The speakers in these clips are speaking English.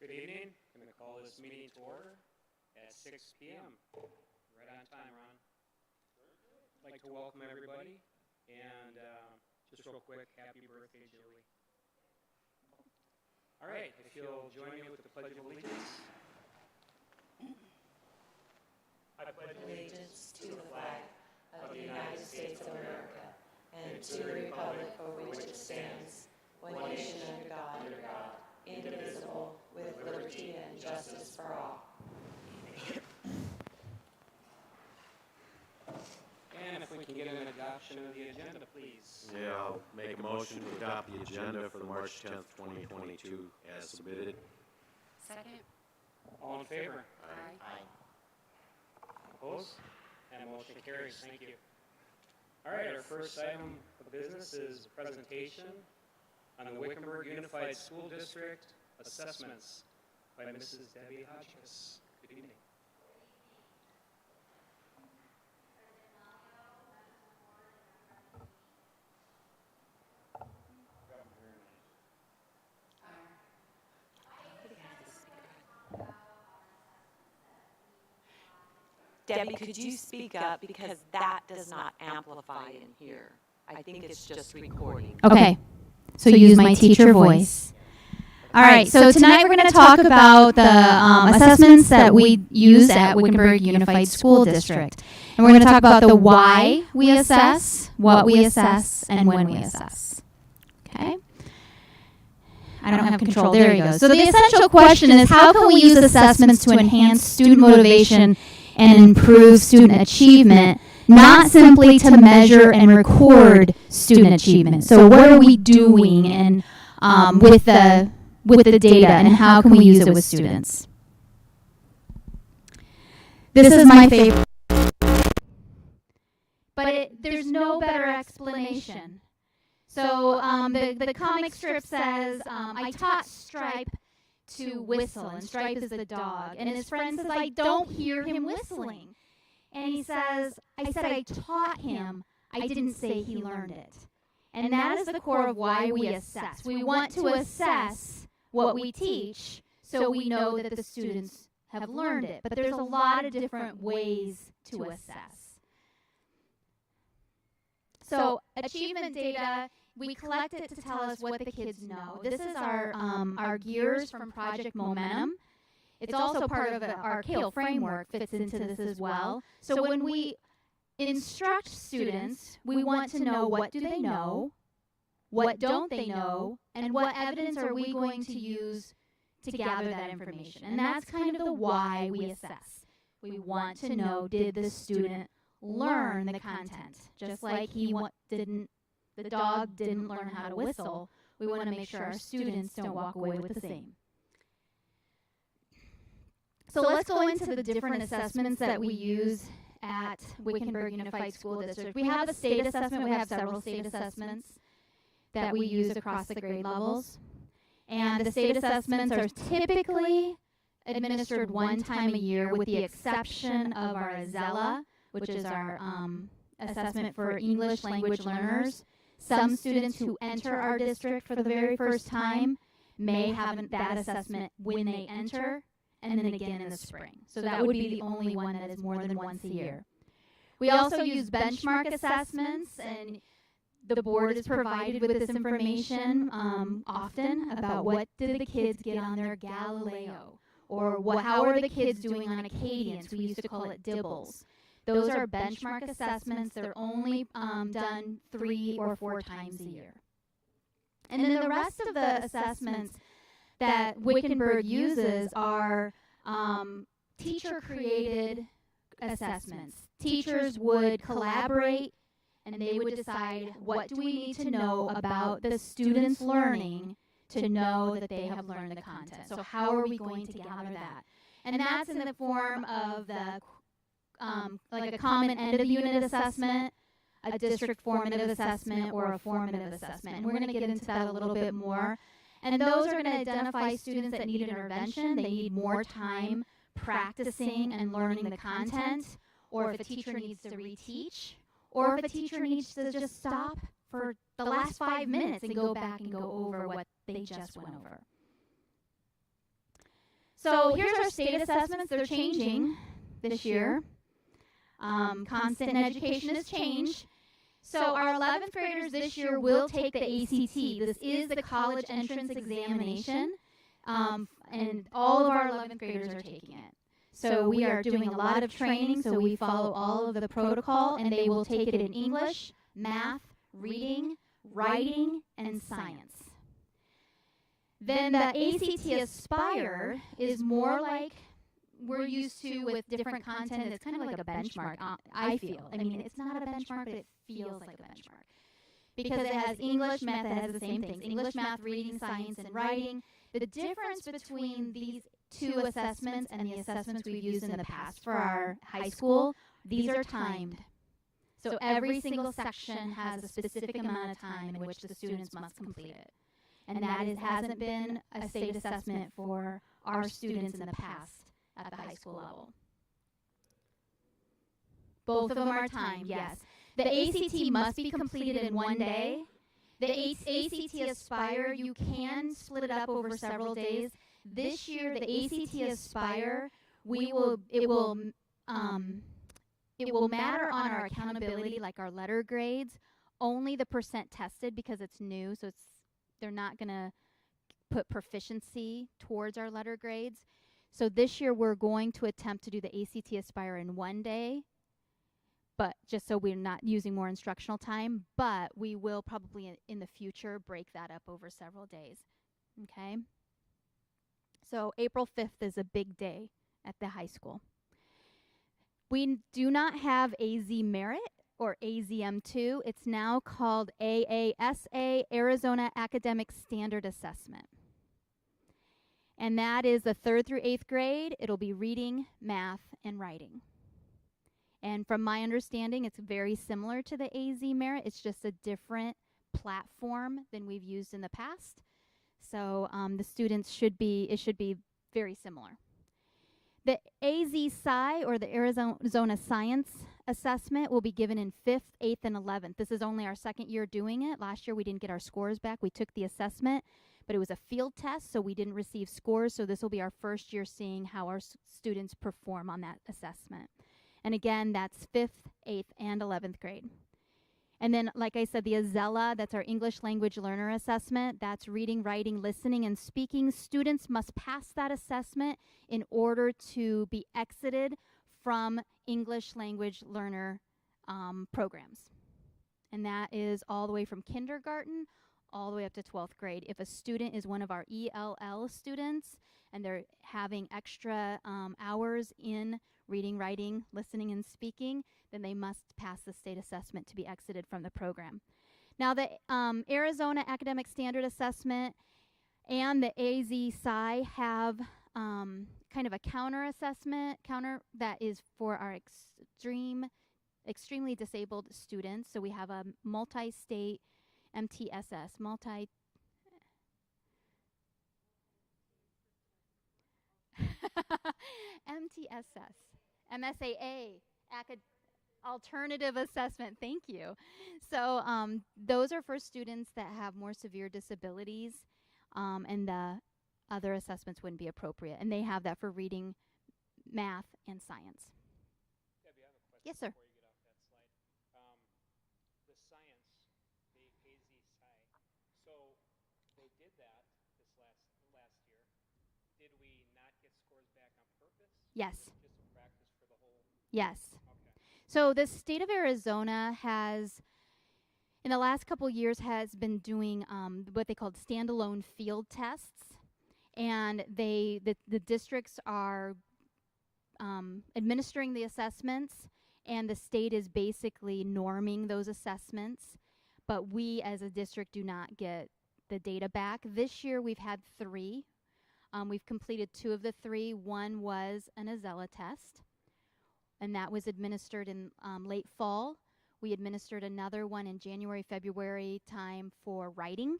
Good evening. I'm going to call this meeting to order at 6 p.m. Right on time, Ron. I'd like to welcome everybody, and just real quick, happy birthday, Julie. All right, if you'll join me with the Pledge of Allegiance. I pledge allegiance to the flag of the United States of America and to the republic for which it stands, one nation under God, indivisible, with liberty and justice for all. And if we can get an adoption of the agenda, please. Yeah, I'll make a motion to adopt the agenda for the March 10th, 2022 as submitted. Second. All in favor? Aye. Opposed? And motion carries. Thank you. All right, our first item of business is a presentation on the Wickenburg Unified School District assessments by Mrs. Debbie Hodges. Good evening. Debbie, could you speak up because that does not amplify in here? I think it's just recording. Okay, so use my teacher voice. All right, so tonight we're going to talk about the assessments that we use at Wickenburg Unified School District. And we're going to talk about the why we assess, what we assess, and when we assess. Okay? I don't have control. There he goes. So the essential question is, how can we use assessments to enhance student motivation and improve student achievement, not simply to measure and record student achievement? So what are we doing and with the data, and how can we use it with students? This is my favorite. But there's no better explanation. So the comic strip says, I taught Stripe to whistle, and Stripe is the dog. And his friend says, I don't hear him whistling. And he says, I said I taught him. I didn't say he learned it. And that is the core of why we assess. We want to assess what we teach so we know that the students have learned it. But there's a lot of different ways to assess. So achievement data, we collect it to tell us what the kids know. This is our gears from Project Momentum. It's also part of our KALE framework, fits into this as well. So when we instruct students, we want to know, what do they know, what don't they know, and what evidence are we going to use to gather that information. And that's kind of the why we assess. We want to know, did the student learn the content? Just like the dog didn't learn how to whistle, we want to make sure our students don't walk away with the same. So let's go into the different assessments that we use at Wickenburg Unified School District. We have the state assessment. We have several state assessments that we use across the grade levels. And the state assessments are typically administered one time a year, with the exception of our AZELA, which is our assessment for English language learners. Some students who enter our district for the very first time may have that assessment when they enter, and then again in the spring. So that would be the only one that is more than once a year. We also use benchmark assessments, and the board is provided with this information often about what did the kids get on their Galileo, or how are the kids doing on Acadians. We used to call it DIBBLES. Those are benchmark assessments. They're only done 3 or 4 times a year. And then the rest of the assessments that Wickenburg uses are teacher-created assessments. Teachers would collaborate, and they would decide, what do we need to know about the students' learning to know that they have learned the content? So how are we going to gather that? And that's in the form of the like a common end of unit assessment, a district formative assessment, or a formative assessment. And we're going to get into that a little bit more. And those are going to identify students that need intervention. They need more time practicing and learning the content, or if a teacher needs to reteach, or if a teacher needs to just stop for the last 5 minutes and go back and go over what they just went over. So here's our state assessments. They're changing this year. Constant in education is change. So our 11th graders this year will take the ACT. This is the college entrance examination, and all of our 11th graders are taking it. So we are doing a lot of training, so we follow all of the protocol, and they will take it in English, math, reading, writing, and science. Then the ACT Aspire is more like we're used to with different content. It's kind of like a benchmark, I feel. I mean, it's not a benchmark, but it feels like a benchmark. Because it has English, math, it has the same things. English, math, reading, science, and writing. The difference between these two assessments and the assessments we've used in the past for our high school, these are timed. So every single section has a specific amount of time in which the students must complete it. And that hasn't been a state assessment for our students in the past at the high school level. Both of them are timed, yes. The ACT must be completed in one day. The ACT Aspire, you can split it up over several days. This year, the ACT Aspire, it will matter on our accountability, like our letter grades, only the percent tested because it's new, so they're not going to put proficiency towards our letter grades. So this year we're going to attempt to do the ACT Aspire in one day, but just so we're not using more instructional time, but we will probably in the future break that up over several days. Okay? So April 5th is a big day at the high school. We do not have AZ Merit or AZM2. It's now called AASA, Arizona Academic Standard Assessment. And that is the 3rd through 8th grade. It'll be reading, math, and writing. And from my understanding, it's very similar to the AZ Merit. It's just a different platform than we've used in the past. So the students should be very similar. The AZ Sci, or the Arizona Science Assessment, will be given in 5th, 8th, and 11th. This is only our second year doing it. Last year we didn't get our scores back. We took the assessment, but it was a field test, so we didn't receive scores. So this will be our first year seeing how our students perform on that assessment. And again, that's 5th, 8th, and 11th grade. And then, like I said, the AZELA, that's our English Language Learner Assessment. That's reading, writing, listening, and speaking. Students must pass that assessment in order to be exited from English Language Learner programs. And that is all the way from kindergarten all the way up to 12th grade. If a student is one of our ELL students and they're having extra hours in reading, writing, listening, and speaking, then they must pass the state assessment to be exited from the program. Now, the Arizona Academic Standard Assessment and the AZ Sci have kind of a counter that is for our extremely disabled students. So we have a multi-state MTSS, MTSS, MSAA, alternative assessment. Thank you. So those are for students that have more severe disabilities, and the other assessments wouldn't be appropriate. And they have that for reading, math, and science. Debbie, I have a question. Yes, sir. Before you get off that slide. The science, the AZ Sci. So they did that this last year. Did we not get scores back on purpose? Yes. Just a practice for the whole? Yes. Okay. So the state of Arizona has, in the last couple years, has been doing what they called standalone field tests. And the districts are administering the assessments, and the state is basically norming those assessments. But we as a district do not get the data back. This year we've had 3. We've completed 2 of the 3. One was an AZELA test, and that was administered in late fall. We administered another one in January, February time for writing.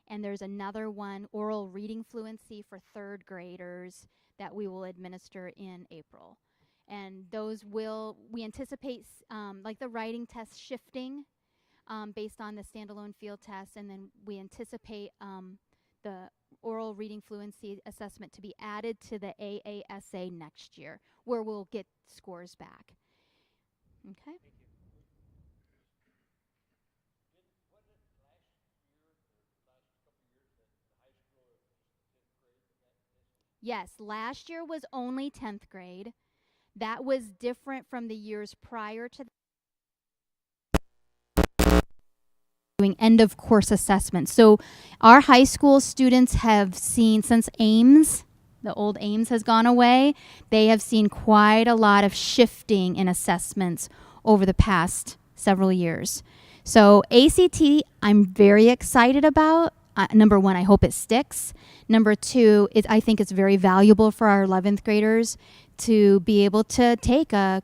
And there's another one, oral reading fluency for 3rd graders, that we will administer in April. And those we anticipate like the writing test shifting based on the standalone field test, and then we anticipate the oral reading fluency assessment to be added to the AASA next year, where we'll get scores back. Okay. Yes, last year was only 10th grade. That was different from the years prior to doing end of course assessments. So our high school students have seen, since Ames, the old Ames has gone away, they have seen quite a lot of shifting in assessments over the past several years. So ACT, I'm very excited about. Number one, I hope it sticks. Number two, I think it's very valuable for our 11th graders to be able to take an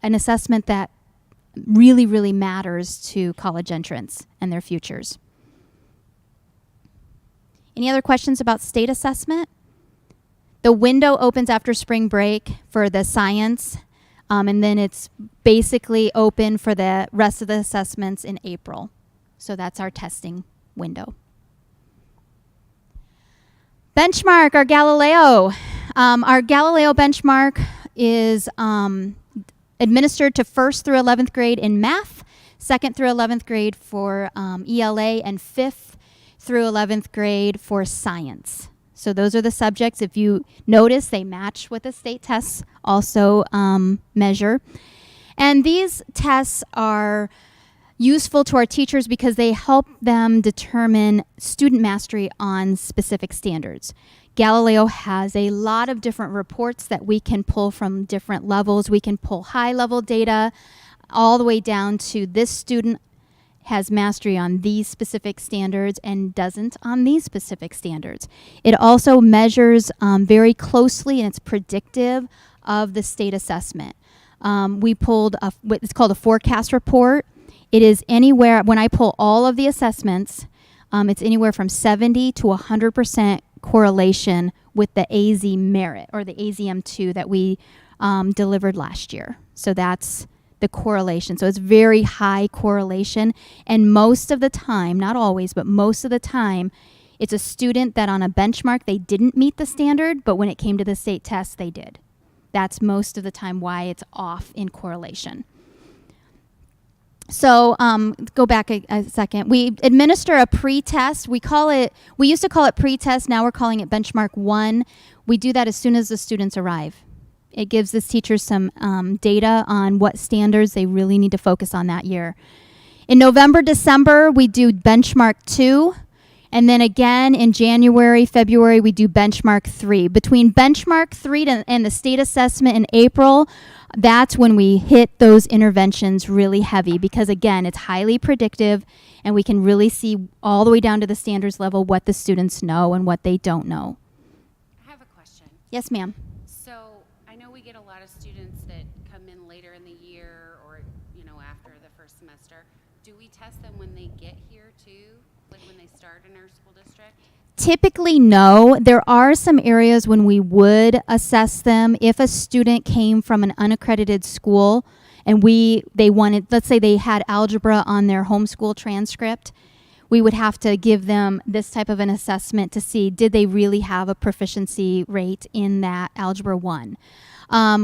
assessment that really, really matters to college entrants and their futures. Any other questions about state assessment? The window opens after spring break for the science, and then it's basically open for the rest of the assessments in April. So that's our testing window. Benchmark, our Galileo. Our Galileo benchmark is administered to 1st through 11th grade in math, 2nd through 11th grade for ELA, and 5th through 11th grade for science. So those are the subjects. If you notice, they match what the state tests also measure. And these tests are useful to our teachers because they help them determine student mastery on specific standards. Galileo has a lot of different reports that we can pull from different levels. We can pull high-level data all the way down to this student has mastery on these specific standards and doesn't on these specific standards. It also measures very closely, and it's predictive of the state assessment. We pulled it's called a forecast report. It is anywhere, when I pull all of the assessments, it's anywhere from 70 to 100% correlation with the AZ merit, or the AZM2 that we delivered last year. So that's the correlation. So it's very high correlation. And most of the time, not always, but most of the time, it's a student that on a benchmark, they didn't meet the standard, but when it came to the state test, they did. That's most of the time why it's off in correlation. So go back a second. We administer a pre-test. We used to call it pre-test. Now we're calling it benchmark 1. We do that as soon as the students arrive. It gives the teachers some data on what standards they really need to focus on that year. In November, December, we do benchmark 2. And then again in January, February, we do benchmark 3. Between benchmark 3 and the state assessment in April, that's when we hit those interventions really heavy because, again, it's highly predictive and we can really see all the way down to the standards level what the students know and what they don't know. I have a question. Yes, ma'am. So I know we get a lot of students that come in later in the year or, after the first semester. Do we test them when they get here too, like when they start in our school district? Typically, no. There are some areas when we would assess them if a student came from an unaccredited school and they wanted, let's say they had algebra on their homeschool transcript, we would have to give them this type of an assessment to see did they really have a proficiency rate in that Algebra 1.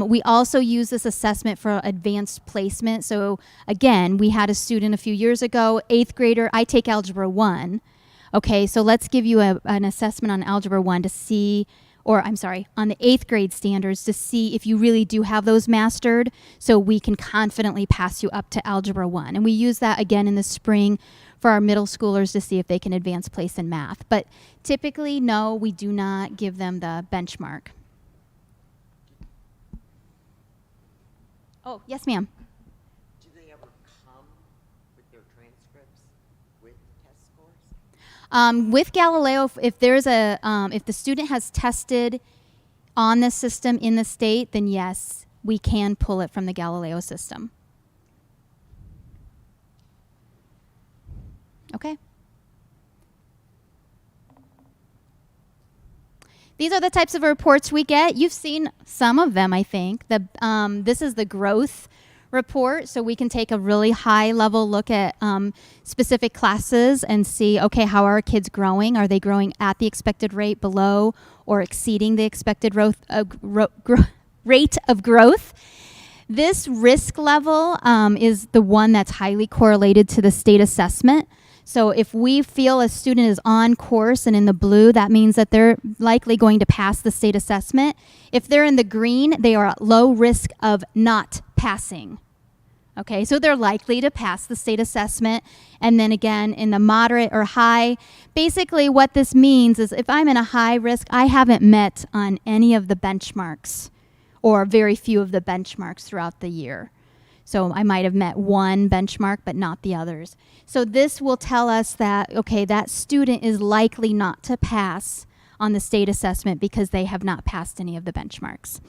We also use this assessment for advanced placement. So again, we had a student a few years ago, 8th grader, I take Algebra 1. Okay, so let's give you an assessment on Algebra 1 to see, on the 8th grade standards to see if you really do have those mastered so we can confidently pass you up to Algebra 1. And we use that again in the spring for our middle schoolers to see if they can advance place in math. But typically, no, we do not give them the benchmark. Oh, yes, ma'am. Do they ever come with their transcripts with test scores? With Galileo, if the student has tested on the system in the state, then yes, we can pull it from the Galileo system. Okay. These are the types of reports we get. You've seen some of them, I think. This is the growth report, so we can take a really high level look at specific classes and see, okay, how are our kids growing? Are they growing at the expected rate, below, or exceeding the expected rate of growth? This risk level is the one that's highly correlated to the state assessment. So if we feel a student is on course and in the blue, that means that they're likely going to pass the state assessment. If they're in the green, they are at low risk of not passing. Okay, so they're likely to pass the state assessment. And then again, in the moderate or high, basically what this means is if I'm in a high risk, I haven't met on any of the benchmarks or very few of the benchmarks throughout the year. So I might have met one benchmark, but not the others. So this will tell us that, okay, that student is likely not to pass on the state assessment because they have not passed any of the benchmarks.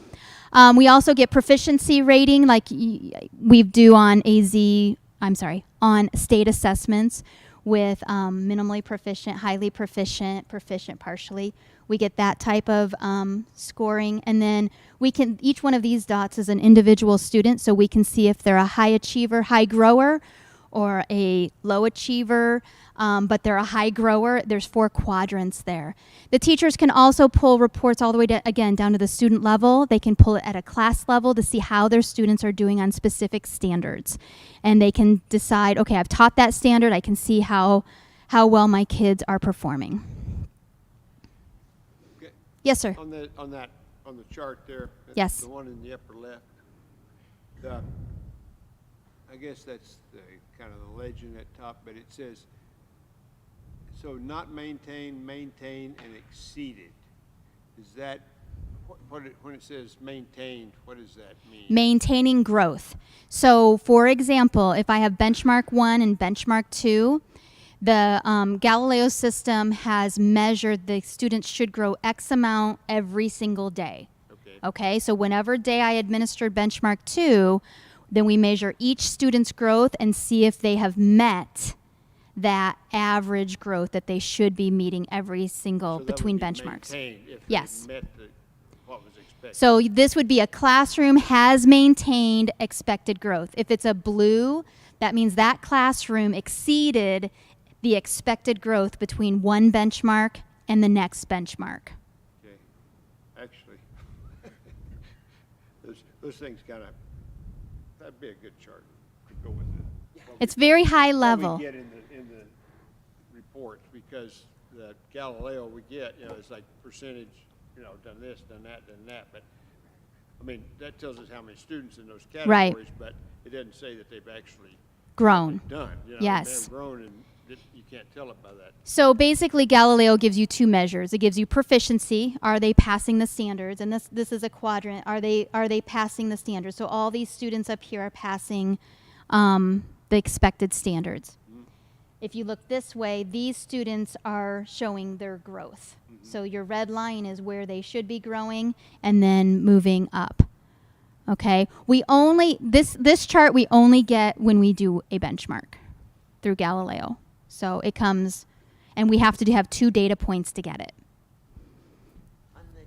We also get proficiency rating like we do on on state assessments with minimally proficient, highly proficient, proficient partially. We get that type of scoring. And then we can, each one of these dots is an individual student, so we can see if they're a high achiever, high grower, or a low achiever, but they're a high grower. There's 4 quadrants there. The teachers can also pull reports all the way to, again, down to the student level. They can pull it at a class level to see how their students are doing on specific standards. And they can decide, okay, I've taught that standard. I can see how well my kids are performing. Okay. Yes, sir. On the chart there. Yes. The one in the upper left. I guess that's the kind of the legend at top, but it says, so not maintained, maintained, and exceeded. Is that, when it says maintained, what does that mean? Maintaining growth. So, for example, if I have benchmark 1 and benchmark 2, the Galileo system has measured the students should grow X amount every single day. Okay, so whenever day I administered benchmark 2, then we measure each student's growth and see if they have met that average growth that they should be meeting every single So between that would be benchmarks. maintained if Yes. they met what was expected. So this would be a classroom has maintained expected growth. If it's a blue, that means that classroom exceeded the expected growth between one benchmark and the next benchmark. Okay. Actually, those things kind of, that'd be a good chart to go with it. It's very high What level. we get in the reports, because the Galileo we get, it's like percentage, done this, done that, but I mean, that tells us how many students in those Right. categories, but it doesn't say that they've actually Grown. done. Yes. They have grown, and you can't tell it by that. So basically, Galileo gives you 2 measures. It gives you proficiency. Are they passing the standards? And this is a quadrant. Are they passing the standards? So all these students up here are passing the expected standards. If you look this way, these students are showing their growth. So your red line is where they should be growing and then moving up. Okay? We only, this chart we only get when we do a benchmark through Galileo. So it comes, and we have to have 2 data points to get it. On the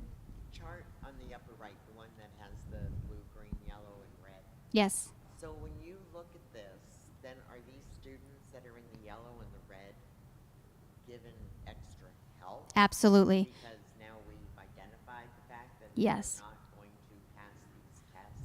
chart on the upper right, the one that has the blue, green, yellow, and red. Yes. So when you look at this, then are these students that are in the yellow and the red given extra help? Absolutely. Because now we've identified the fact that Yes. they're not going to pass these tests.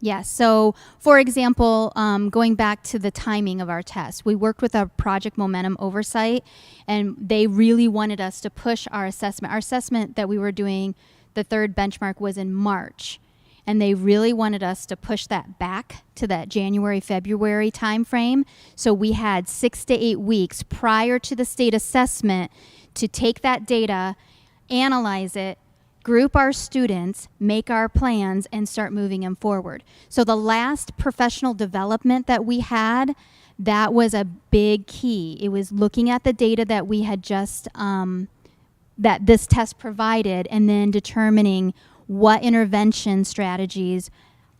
Yes. So, for example, going back to the timing of our test, we worked with our Project Momentum Oversight, and they really wanted us to push our assessment. Our assessment that we were doing, the 3rd benchmark, was in March, and they really wanted us to push that back to that January, February timeframe. So we had 6 to 8 weeks prior to the state assessment to take that data, analyze it, group our students, make our plans, and start moving them forward. So the last professional development that we had, that was a big key. It was looking at the data that we had just, that this test provided, and then determining what intervention strategies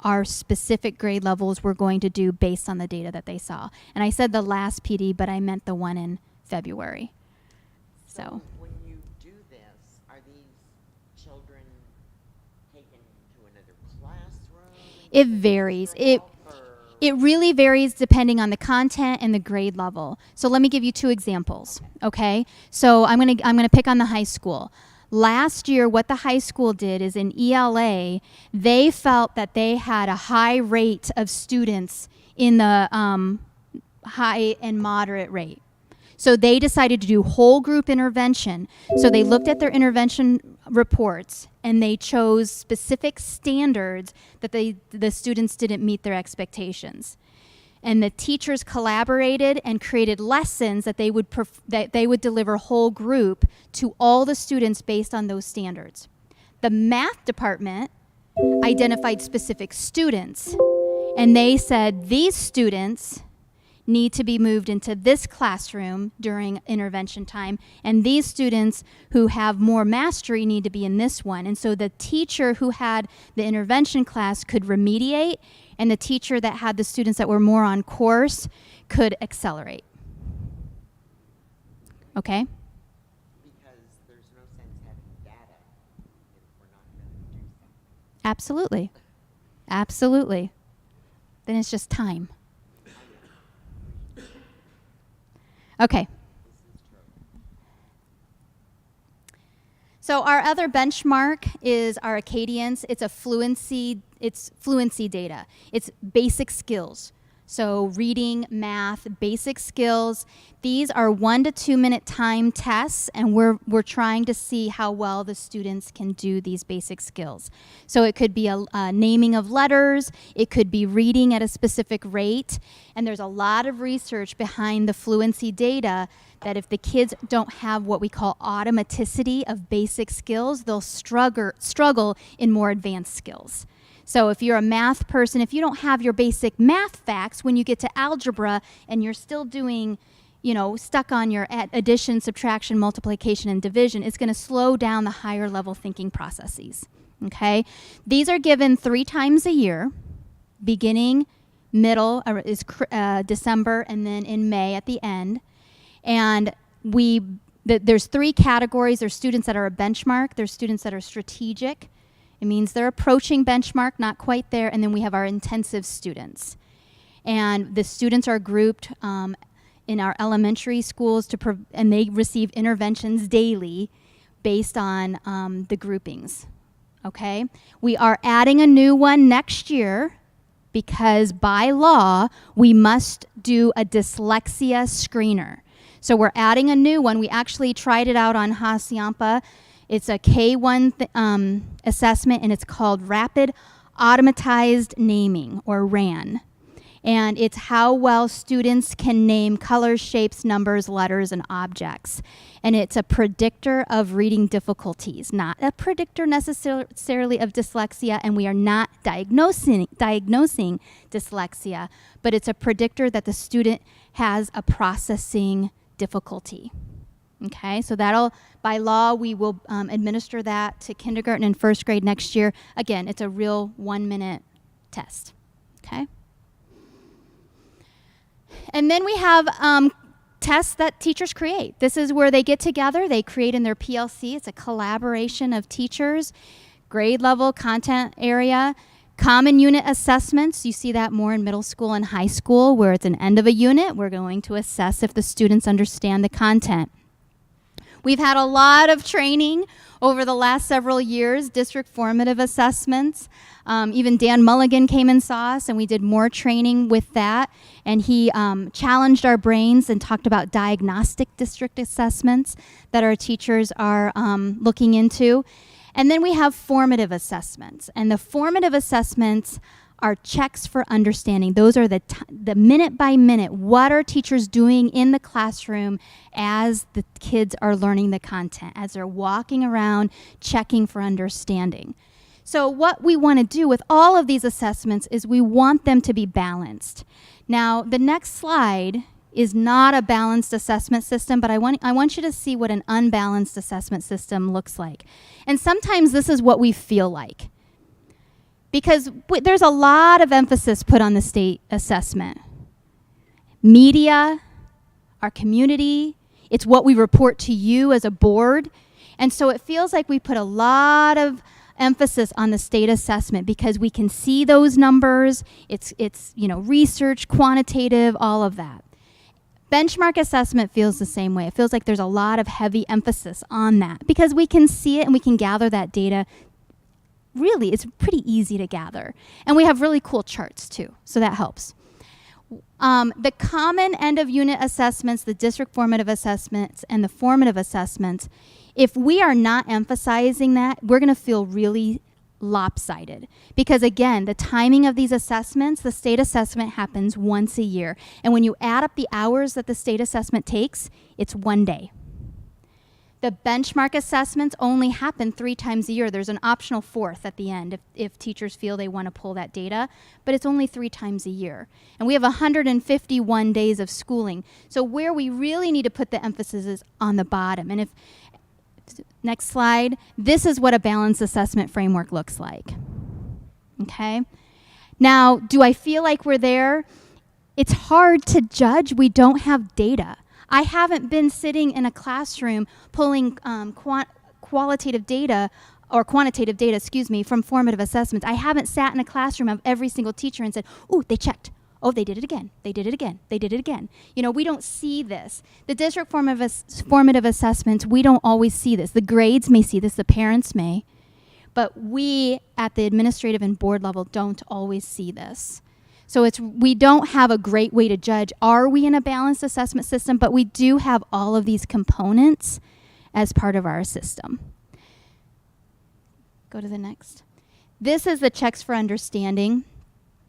our specific grade levels were going to do based on the data that they saw. And I said the last PD, but I meant the one in February. So. When you do this, are these children taken to another classroom? It varies. For help, or It really varies depending on the content and the grade level. So let me give you 2 examples, okay? So I'm gonna pick on the high school. Last year, what the high school did is in ELA, they felt that they had a high rate of students in the high and moderate rate. So they decided to do whole group intervention. So they looked at their intervention reports and they chose specific standards that the students didn't meet their expectations. And the teachers collaborated and created lessons that they would deliver whole group to all the students based on those standards. The math department identified specific students, and they said these students need to be moved into this classroom during intervention time, and these students who have more mastery need to be in this one. And so the teacher who had the intervention class could remediate, and the teacher that had the students that were more on course could accelerate. Okay? Because there's no sense having data if we're not going to do something. Absolutely. Absolutely. Then it's just time. Okay. So our other benchmark is our Acadians. It's fluency data. It's basic skills. So reading, math, basic skills. These are 1 to 2 minute time tests, and we're trying to see how well the students can do these basic skills. So it could be a naming of letters, it could be reading at a specific rate, and there's a lot of research behind the fluency data that if the kids don't have what we call automaticity of basic skills, they'll struggle in more advanced skills. So if you're a math person, if you don't have your basic math facts when you get to algebra and you're still doing, stuck on your addition, subtraction, multiplication, and division, it's going to slow down the higher level thinking processes, okay? These are given 3 times a year, beginning, middle is December, and then in May at the end. And there's 3 categories. There's students that are a benchmark. There's students that are strategic. It means they're approaching benchmark, not quite there, and then we have our intensive students. And the students are grouped in our elementary schools and they receive interventions daily based on the groupings, okay? We are adding a new one next year because by law, we must do a dyslexia screener. So we're adding a new one. We actually tried it out on Hacienda. It's a K1 assessment, and it's called Rapid Automatized Naming, or RAN. And it's how well students can name colors, shapes, numbers, letters, and objects. And it's a predictor of reading difficulties, not a predictor necessarily of dyslexia, and we are not diagnosing dyslexia, but it's a predictor that the student has a processing difficulty. Okay, so by law, we will administer that to kindergarten and 1st grade next year. Again, it's a real 1-minute test, okay? And then we have tests that teachers create. This is where they get together, they create in their PLC. It's a collaboration of teachers, grade level, content area, common unit assessments. You see that more in middle school and high school, where it's an end of a unit. We're going to assess if the students understand the content. We've had a lot of training over the last several years, district formative assessments. Even Dan Mulligan came and saw us, and we did more training with that. And he challenged our brains and talked about diagnostic district assessments that our teachers are looking into. And then we have formative assessments. And the formative assessments are checks for understanding. Those are the minute by minute. What are teachers doing in the classroom as the kids are learning the content, as they're walking around checking for understanding? So what we want to do with all of these assessments is we want them to be balanced. Now, the next slide is not a balanced assessment system, but I want you to see what an unbalanced assessment system looks like. And sometimes this is what we feel like, because there's a lot of emphasis put on the state assessment. Media, our community, it's what we report to you as a board. And so it feels like we put a lot of emphasis on the state assessment because we can see those numbers. It's research, quantitative, all of that. Benchmark assessment feels the same way. It feels like there's a lot of heavy emphasis on that because we can see it and we can gather that data. Really, it's pretty easy to gather. And we have really cool charts too, so that helps. The common end of unit assessments, the district formative assessments, and the formative assessments, if we are not emphasizing that, we're going to feel really lopsided. Because again, the timing of these assessments, the state assessment happens once a year. And when you add up the hours that the state assessment takes, it's 1 day. The benchmark assessments only happen 3 times a year. There's an optional 4th at the end if teachers feel they want to pull that data, but it's only 3 times a year. And we have 151 days of schooling. So where we really need to put the emphasis is on the bottom. And next slide, this is what a balanced assessment framework looks like. Okay? Now, do I feel like we're there? It's hard to judge. We don't have data. I haven't been sitting in a classroom pulling qualitative data or quantitative data, from formative assessments. I haven't sat in a classroom of every single teacher and said, ooh, they checked. Oh, they did it again. They did it again. They did it again. We don't see this. The district formative assessments, we don't always see this. The grades may see this, the parents may, but we at the administrative and board level don't always see this. So we don't have a great way to judge, are we in a balanced assessment system? But we do have all of these components as part of our system. Go to the next. This is the checks for understanding.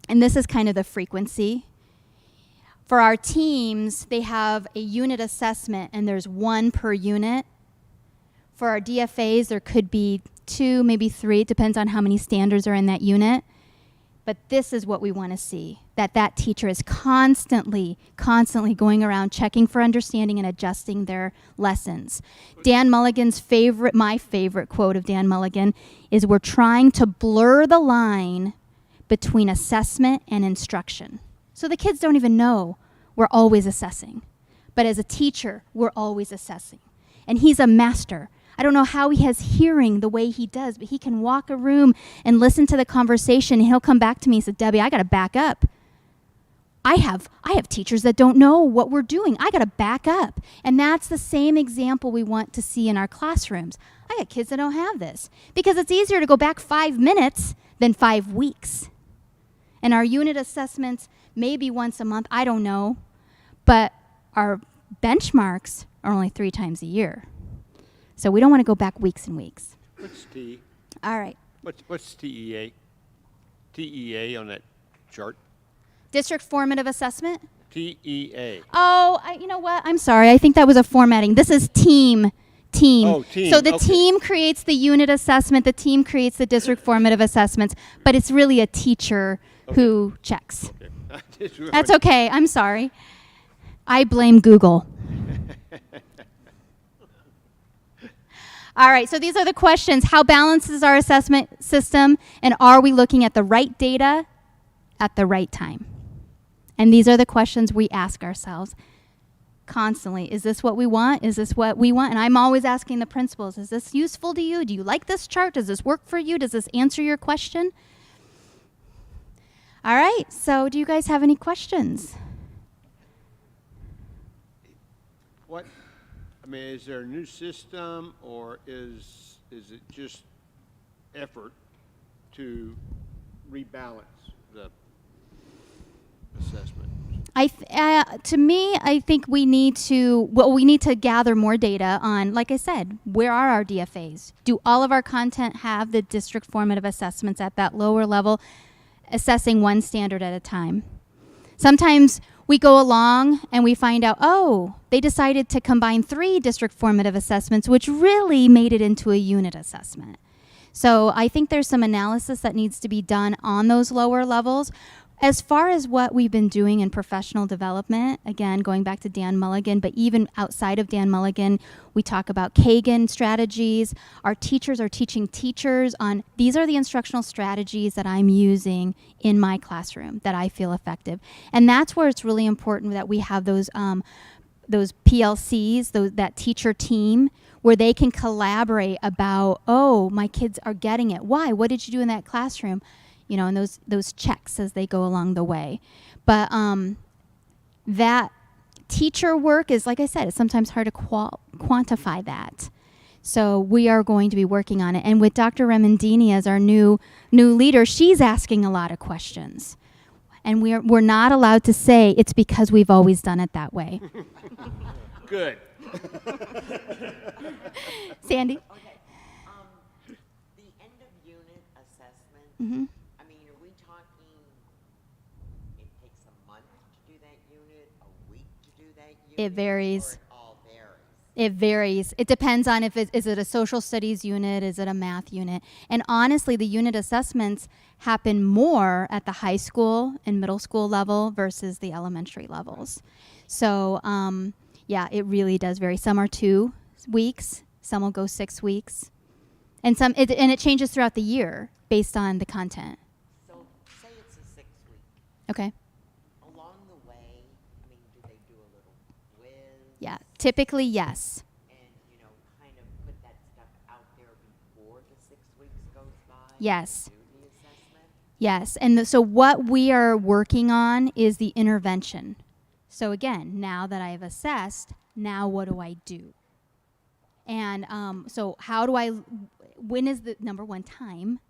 And this is kind of the frequency. For our teams, they have a unit assessment, and there's 1 per unit. For our DFAs, there could be 2, maybe 3. It depends on how many standards are in that unit. But this is what we want to see, that teacher is constantly going around checking for understanding and adjusting their lessons. Dan Mulligan's my favorite quote of Dan Mulligan is, we're trying to blur the line between assessment and instruction. So the kids don't even know we're always assessing. But as a teacher, we're always assessing. And he's a master. I don't know how he has hearing the way he does, but he can walk a room and listen to the conversation, and he'll come back to me and say, Debbie, I got to back up. I have teachers that don't know what we're doing. I got to back up. And that's the same example we want to see in our classrooms. I got kids that don't have this because it's easier to go back 5 minutes than 5 weeks. And our unit assessments, maybe once a month, I don't know. But our benchmarks are only 3 times a year. So we don't want to go back weeks and weeks. What's T? All right. What's TEA? TEA on that chart? District formative assessment? TEA. Oh, you know what? I'm sorry. I think that was a formatting. This is team. Oh, team. So the okay. team creates the unit assessment. The team creates the district formative assessments. But it's really a teacher who checks. Okay. That's okay. I'm sorry. I blame Google. All right, so these are the questions. How balanced is our assessment system, and are we looking at the right data at the right time? And these are the questions we ask ourselves constantly. Is this what we want? Is this what we want? And I'm always asking the principals, is this useful to you? Do you like this chart? Does this work for you? Does this answer your question? All right, so do you guys have any questions? Is there a new system, or is it just effort to rebalance the assessment? To me, I think we need to gather more data on, like I said, where are our DFAs? Do all of our content have the district formative assessments at that lower level, assessing 1 standard at a time? Sometimes we go along and we find out, oh, they decided to combine 3 district formative assessments, which really made it into a unit assessment. So I think there's some analysis that needs to be done on those lower levels. As far as what we've been doing in professional development, again, going back to Dan Mulligan, but even outside of Dan Mulligan, we talk about Kagan strategies. Our teachers are teaching teachers on, these are the instructional strategies that I'm using in my classroom that I feel effective. And that's where it's really important that we have those PLCs, that teacher team, where they can collaborate about, oh, my kids are getting it. Why? What did you do in that classroom? You know, and those checks as they go along the way. But that teacher work is, like I said, it's sometimes hard to quantify that. So we are going to be working on it. And with Dr. Remendini as our new leader, she's asking a lot of questions. And we're not allowed to say it's because we've always done it that way. Good. Sandy? Okay, the end of unit assessment, Mm-hmm. I mean, are we talking, it takes a month to do that unit, a week to do that unit? It varies. Or it all varies? It varies. It depends on if is it a social studies unit, is it a math unit? And honestly, the unit assessments happen more at the high school and middle school level versus the elementary levels. So, yeah, it really does vary. Some are 2 weeks, some will go 6 weeks. And it changes throughout the year based on the content. So, say it's a 6-week, Okay? along the way, I mean, do they do a little quiz? Yeah, typically yes. And, you know, kind of put that stuff out there before the 6 weeks goes by? Yes. And do the assessment? Yes, and so what we are working on is the intervention. So again, now that I've assessed, now what do I do? And so when is the number one time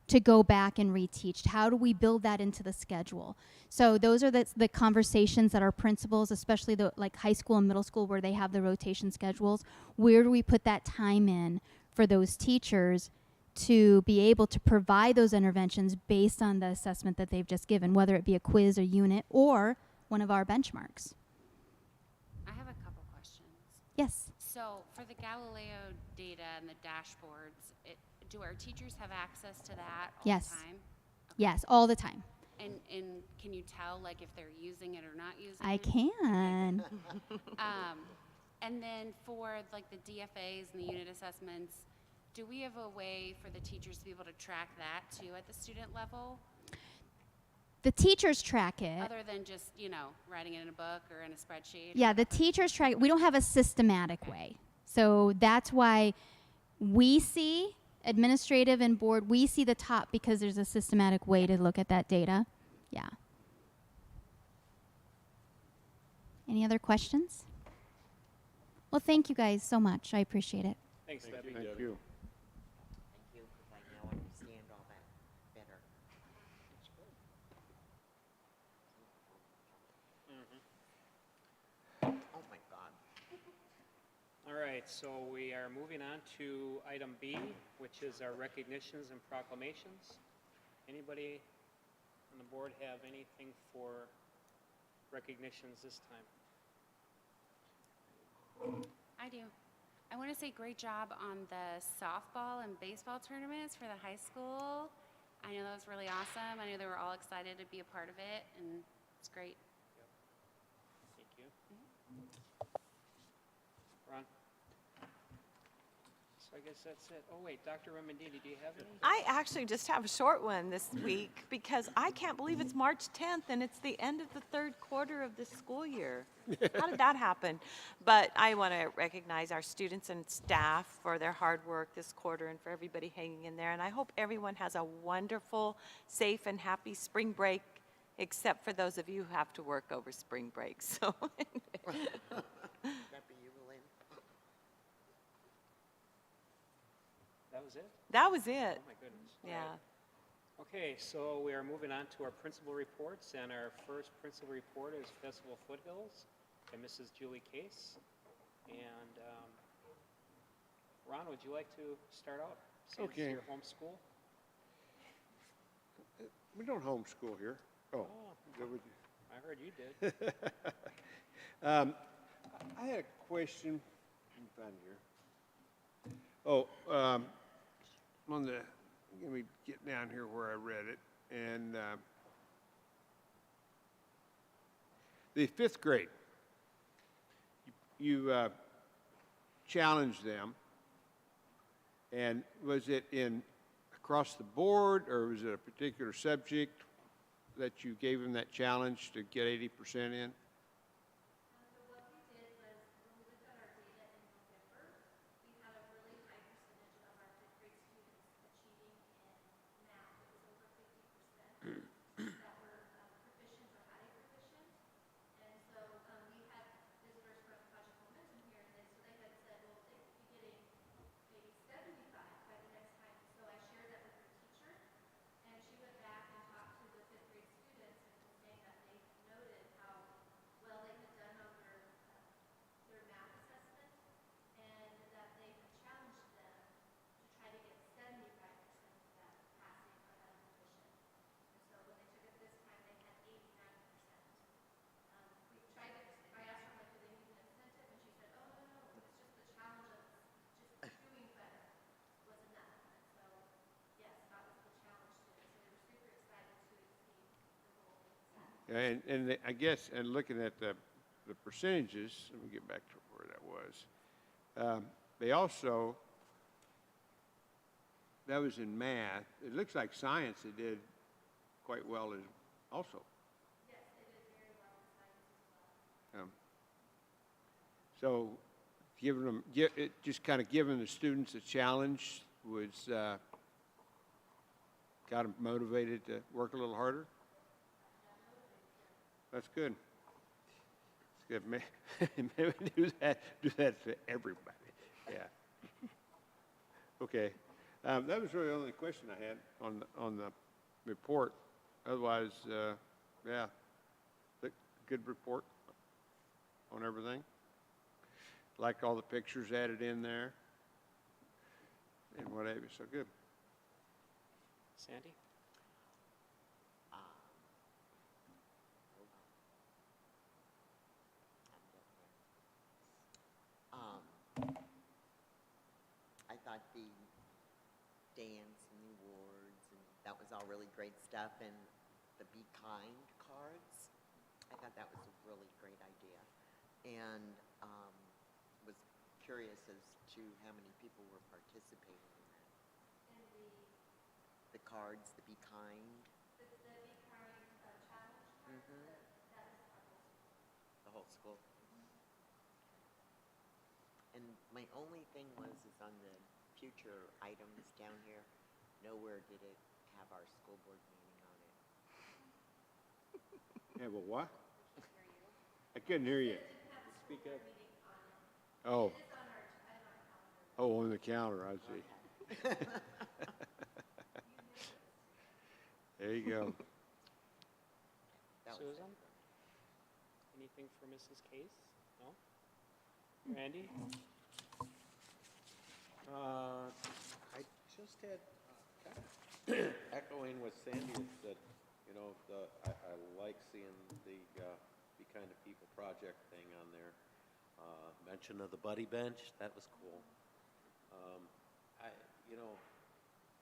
to go back and reteach? How do we build that into the schedule? So those are the conversations that our principals, especially the like high school and middle school where they have the rotation schedules, where do we put that time in for those teachers to be able to provide those interventions based on the assessment that they've just given, whether it be a quiz or unit or one of our benchmarks. I have a couple questions. Yes. So for the Galileo data and the dashboards, do our teachers have access to that all Yes. the time? Yes, all the time. And can you tell like if they're using it or not using it? I can. And then for like the DFAs and the unit assessments, do we have a way for the teachers to be able to track that too at the student level? The teachers track it. Other than just, you know, writing it in a book or in a spreadsheet? Yeah, the teachers track it. We don't have a systematic way. So that's why we see, administrative and board, we see the top because there's a systematic way to look at that data. Yeah. Any other questions? Well, thank you guys so much. I appreciate it. Thanks, Debbie. Thank you. Thank you, because I now understand all that better. Oh, my God. All right, so we are moving on to item B, which is our recognitions and proclamations. Anybody on the board have anything for recognitions this time? I do. I want to say great job on the softball and baseball tournaments for the high school. I know that was really awesome. I know they were all excited to be a part of it, and it's great. Thank you. Ron? So I guess that's it. Oh, wait, Dr. Remendini, do you have any? I actually just have a short one this week because I can't believe it's March 10th and it's the end of the third quarter of this school year. How did that happen? But I want to recognize our students and staff for their hard work this quarter and for everybody hanging in there. And I hope everyone has a wonderful, safe, and happy spring break, except for those of you who have to work over spring break. So That be you, Lynn? That was it? that was it. Oh, my goodness. All Yeah. right. Okay, so we are moving on to our principal reports, and our first principal report is Festival Foothills by Mrs. Julie Case. And Ron, would you like to start out? Since Okay. your home school? We don't homeschool here. Oh. that would- I heard you did. I had a question. Let me find it here. Oh, let me get down here where I read it. And the fifth grade, you challenged them. And was it across the board, or was it a particular subject that you gave them that challenge to get 80% in? So what we did was, when we looked at our data in November, we I guess, and looking at the percentages, let me get back to where that was. They also, that was in math. It looks like science they did quite well as also. Yes, they did very well in science as well. So giving them, just kind of giving the students a challenge was, got them motivated to work a little harder? That's good. That's good. Maybe do that to everybody. Yeah. Okay. That was really the only question I had on the report. Otherwise, yeah, good report on everything. Like all the pictures added in there and what have you. So good. Sandy? I thought the dance and the awards, and that was all really great stuff, and the Be Kind cards, I thought that was a really great idea. And was curious as to how many people were participating in that. The cards, the Be Kind. The Be Kind challenge. Mm-hmm. That is the whole school. And my only thing is on the future items down here, nowhere did it have our school board meeting on it. Yeah, but what? I couldn't hear you. Speak up. Oh. Oh, on the calendar, I see. There you go. Susan? Anything for Mrs. Case? No? Randy? I just had, kind of echoing what Sandy had said, you know, I like seeing the Be Kind to People project thing on there. Mention of the buddy bench, that was cool. You know,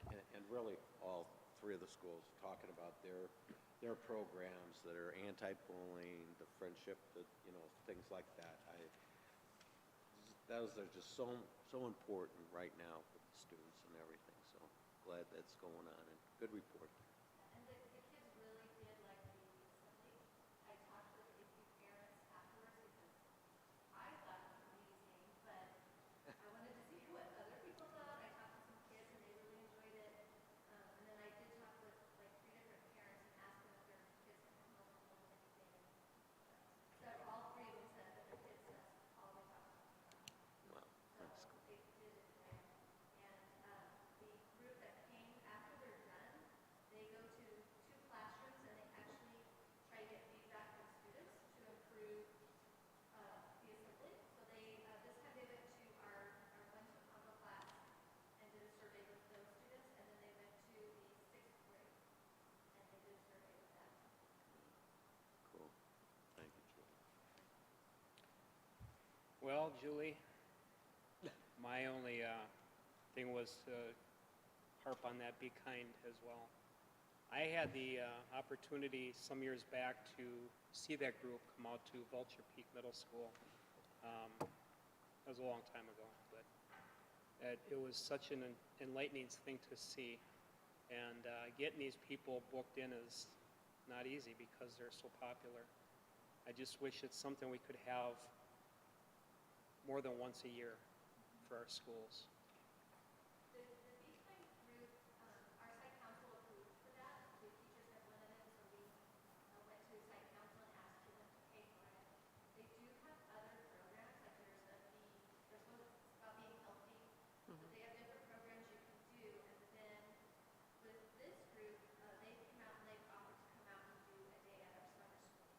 and really all three of the schools talking about their programs that are anti-bullying, the friendship, you know, things like that. Those are just so important right now with the students and everything. So glad that's going on, and good report. And the kids really did like the assembly. I talked with a few parents afterwards because I thought it was amazing, but I wanted to see what other people thought. I talked to some kids and they really enjoyed it. And then I did talk with like 3 different parents and asked them if their kids had come home and told them anything. So all 3 of them said that their kids, that's all they talked about. Wow, that's cool. They did enjoy it. And the group that came after they're done, they go to 2 classrooms and they actually try to get feedback from students to improve the assembly. So they this time they went to our went to combo class and did a survey with those students, and then they went to the 6th grade and they did a survey with them. Cool. Thank you, Julie. Well, Julie, my only thing was to harp on that Be Kind as well. I had the opportunity some years back to see that group come out to Vulture Peak Middle School. That was a long time ago, but it was such an enlightening thing to see. And getting these people booked in is not easy because they're so popular. I just wish it's something we could have more than once a year for our schools. The Be Kind group, our site council approved for that. The teachers had wanted it, so we went to site council and asked for them to pay for it. They do have other programs, like there's one that's about being healthy, but they have different programs you can do. And then with this group, they came out and they've offered to come out and do a day at our summer school.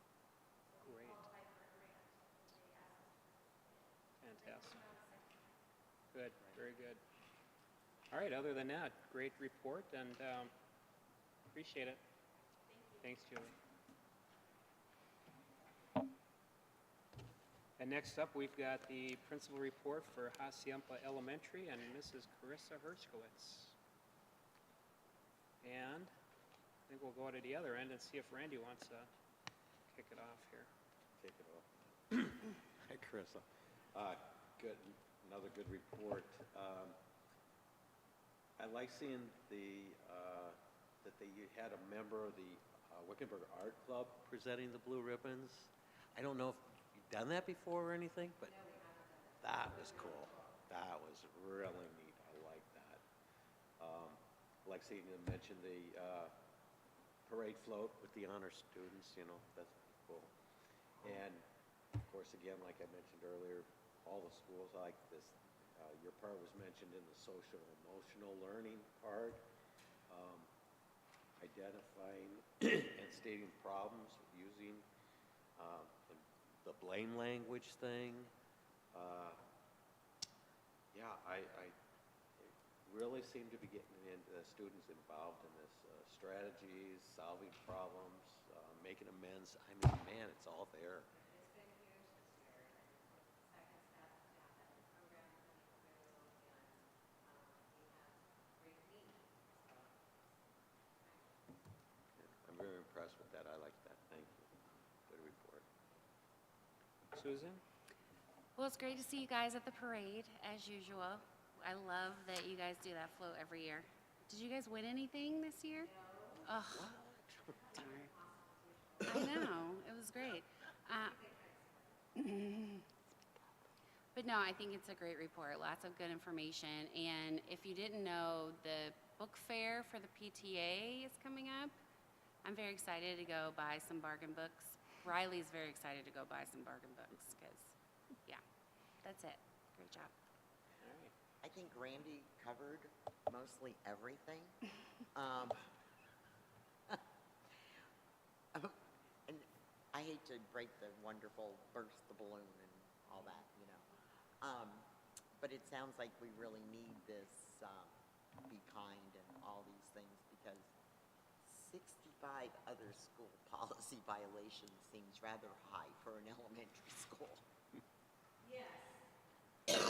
So we Great. qualified for a grant, and they asked us to participate. Fantastic. Good, very good. All right, other than that, great report, and appreciate it. Thanks, Julie. And next up, we've got the principal report for Hacienda Elementary and Mrs. Carissa Hershkowitz. And I think we'll go to the other end and see if Randy wants to kick it off here. Kick it off. Hi, Chris. Good, another good report. I like seeing that you had a member of the Wickenburg Art Club presenting the blue ribbons. I don't know if you've done that before or anything, but that was cool. That was really neat. I like that. I like seeing you mention the parade float with the honor students, you know, that's cool. And of course, again, like I mentioned earlier, all the schools like this. Your part was mentioned in the social emotional learning part, identifying and stating problems using the blame language thing. Yeah, I really seem to be getting students involved in this strategies, solving problems, making amends. I mean, man, it's all there. I'm very impressed with that. I like that. Thank you. Good report. Susan? Well, it's great to see you guys at the parade, as usual. I love that you guys do that float every year. Did you guys win anything this year? No. Oh, darn. I know. It was great. But no, I think it's a great report. Lots of good information. And if you didn't know, the book fair for the PTA is coming up. I'm very excited to go buy some bargain books. Riley's very excited to go buy some bargain books because, yeah, that's it. Great job. I think Randy covered mostly everything. And I hate to break the wonderful burst the balloon and all that, you know. But it sounds like we really need this be kind and all these things because 65 other school policy violations seems rather high for an elementary school. Yes. That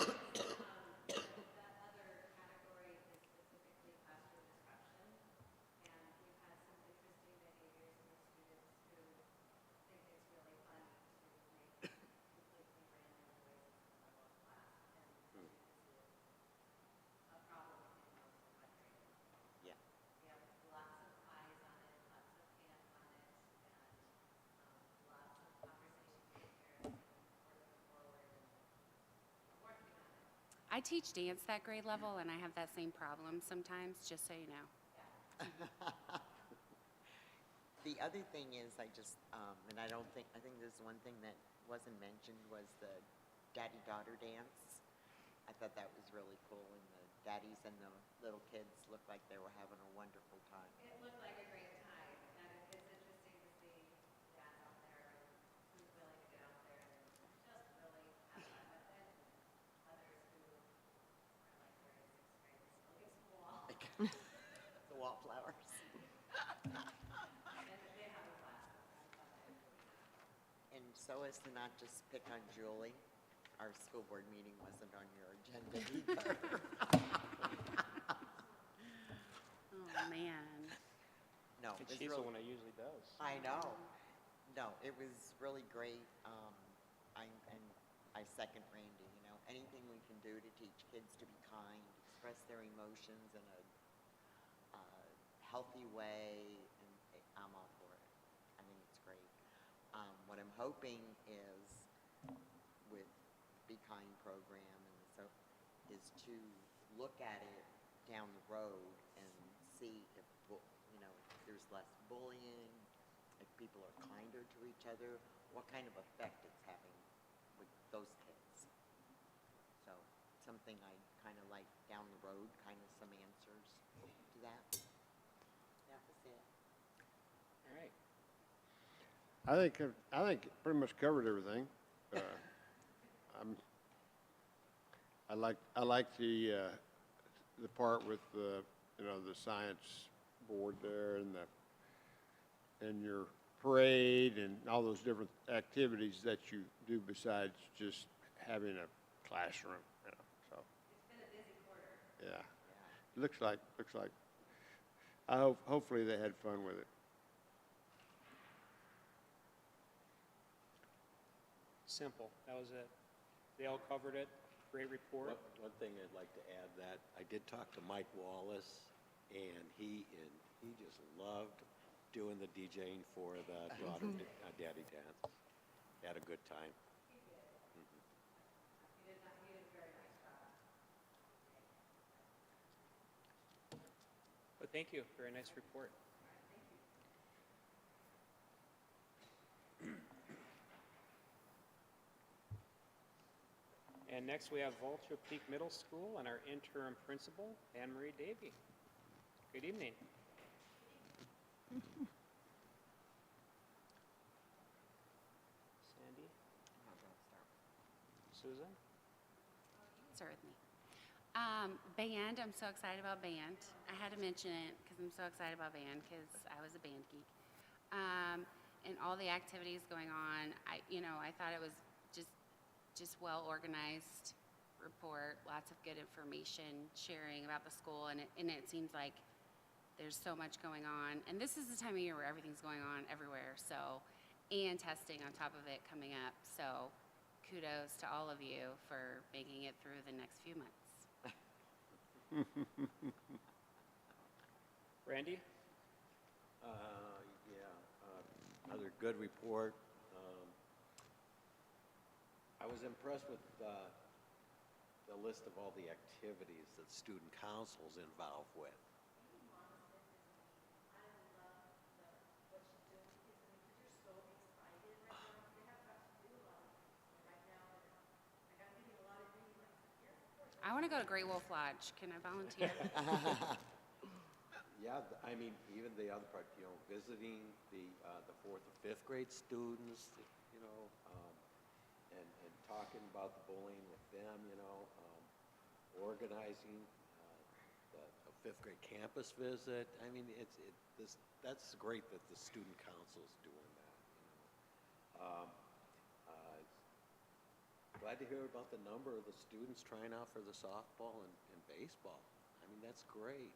other category is specifically classroom disruption, and we've had some interesting behaviors in the students who think it's really funny to make completely random noises in the middle of class, and this is a problem in most of my training. Yeah. We have lots of eyes on it, lots of hands on it, and lots of conversations with parents and working forward and working on it. I teach dance that grade level, and I have that same problem sometimes, just so you know. The other thing is, and I think there's one thing that wasn't mentioned was the daddy-daughter dance. I thought that was really cool, and the daddies and the little kids looked like they were having a wonderful time. It looked like a great time, and it's interesting to see dads out there and who's willing to get out there and just really have fun with it, and others who are like they're in sixth grade and still get to wall. The wallflowers. And so as to not just pick on Julie, our school board meeting wasn't on your agenda either. Oh, man. No, And it was she's the really, one that usually does. I know. No, it was really great. I second Randy, you know, anything we can do to teach kids to be kind, express their emotions in a healthy way, and I'm all for it. I think it's great. What I'm hoping is with Be Kind program and so is to look at it down the road and see if if there's less bullying, if people are kinder to each other, what kind of effect it's having with those kids. So something I kind of like down the road, kind of some answers to that. That was it. All right. I think it pretty much covered everything. I like the part with the science board there and your parade and all those different activities that you do besides just having a classroom. So It's been a busy quarter. yeah, looks like. Hopefully they had fun with it. Simple, that was it. They all covered it, great report. One thing I'd like to add that, I did talk to Mike Wallace, and he just loved doing the DJing for the daughter daddy dance. Had a good time. But thank you, very nice report. And next we have Vulture Peak Middle School and our interim principal, Anne Marie Davy. Good evening. Sandy? Susan? Start with me. Band, I'm so excited about band. I had to mention it because I'm so excited about band because I was a band geek. And all the activities going on, I thought it was just well organized report, lots of good information sharing about the school, and it seems like there's so much going on. And this is the time of year where everything's going on everywhere, and testing on top of it coming up. So kudos to all of you for making it through the next few months. Randy? Another good report. I was impressed with the list of all the activities that student council's involved with. I want to go to Great Wolf Lodge. Can I volunteer? Yeah, I mean, even the other part, visiting the 4th and 5th grade students, and talking about the bullying with them, organizing the 5th grade campus visit. I mean, that's great that the student council's doing that. Glad to hear about the number of the students trying out for the softball and baseball. I mean, that's great.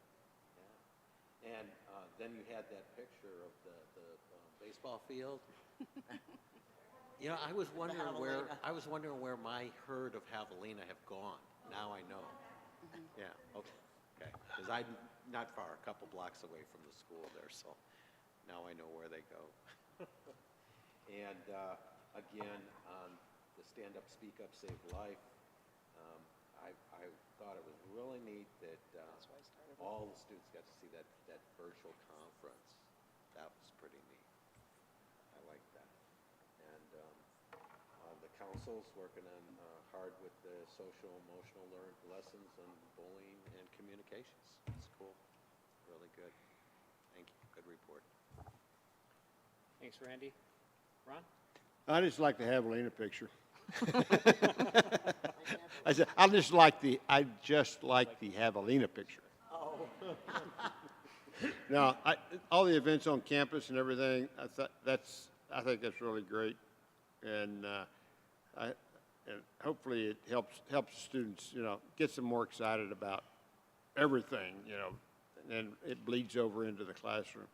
Yeah. And then you had that picture of the baseball field. I was wondering where my herd of javelina have gone. Now I know. Yeah. Okay. Because I'm not far, a couple blocks away from the school there, so now I know where they go. And again, on the Stand Up, Speak Up, Save Life, I thought it was really neat that all the students got to see that virtual conference. That was pretty neat. I like that. And the council's working on hard with the social, emotional lessons on bullying and communications. It's cool. Really good. Thank you. Good report. Thanks, Randy. Ron? I just like the javelina picture. I said, I just like the javelina picture. Oh. No, all the events on campus and everything, I think that's really great, and hopefully it helps students, gets them more excited about everything, and it bleeds over into the classroom.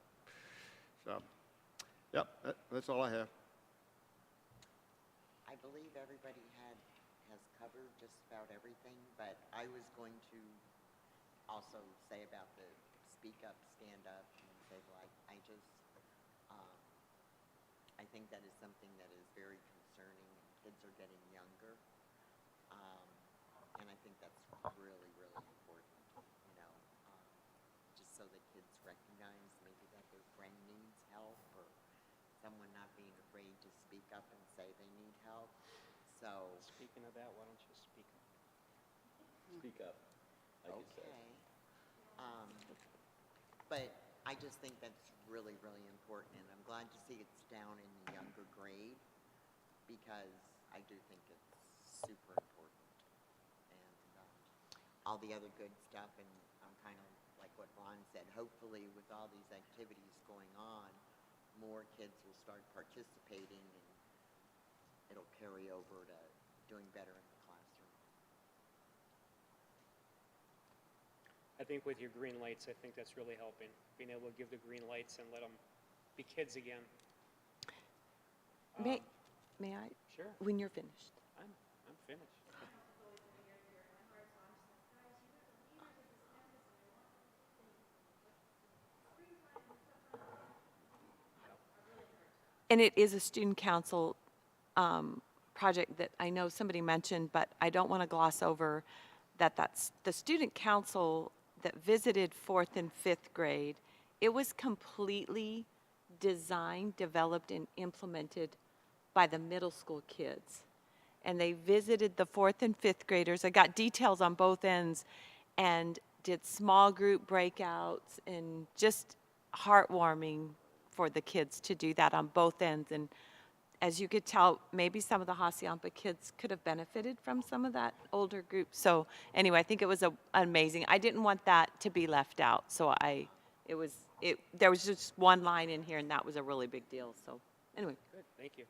So, yep, that's all I have. I believe everybody has covered just about everything, but I was going to also say about the speak up, stand up, and save life. I think that is something that is very concerning. Kids are getting younger, and I think that's really, really important, just so that kids recognize maybe that their friend needs help, or someone not being afraid to speak up and say they need help. So, Speaking of that, why don't you speak up? Speak up, like you said. okay. But I just think that's really, really important, and I'm glad to see it's down in the younger grade, because I do think it's super important. And all the other good stuff, and I'm kind of like what Ron said, hopefully with all these activities going on, more kids will start participating, and it'll carry over to doing better in the classroom. I think with your green lights, I think that's really helping, being able to give the green lights and let them be kids again. May I? Sure, when you're finished. I'm finished. And it is a student council project that I know somebody mentioned, but I don't want to gloss over that that's the student council that visited fourth and fifth grade. It was completely designed, developed, and implemented by the middle school kids. And they visited the fourth and fifth graders. I got details on both ends and did small group breakouts and just heartwarming for the kids to do that on both ends. And as you could tell, maybe some of the Hacienda kids could have benefited from some of that older group. So anyway, I think it was amazing. I didn't want that to be left out. So there was just one line in here and that was a really big deal. So anyway. Good, thank you.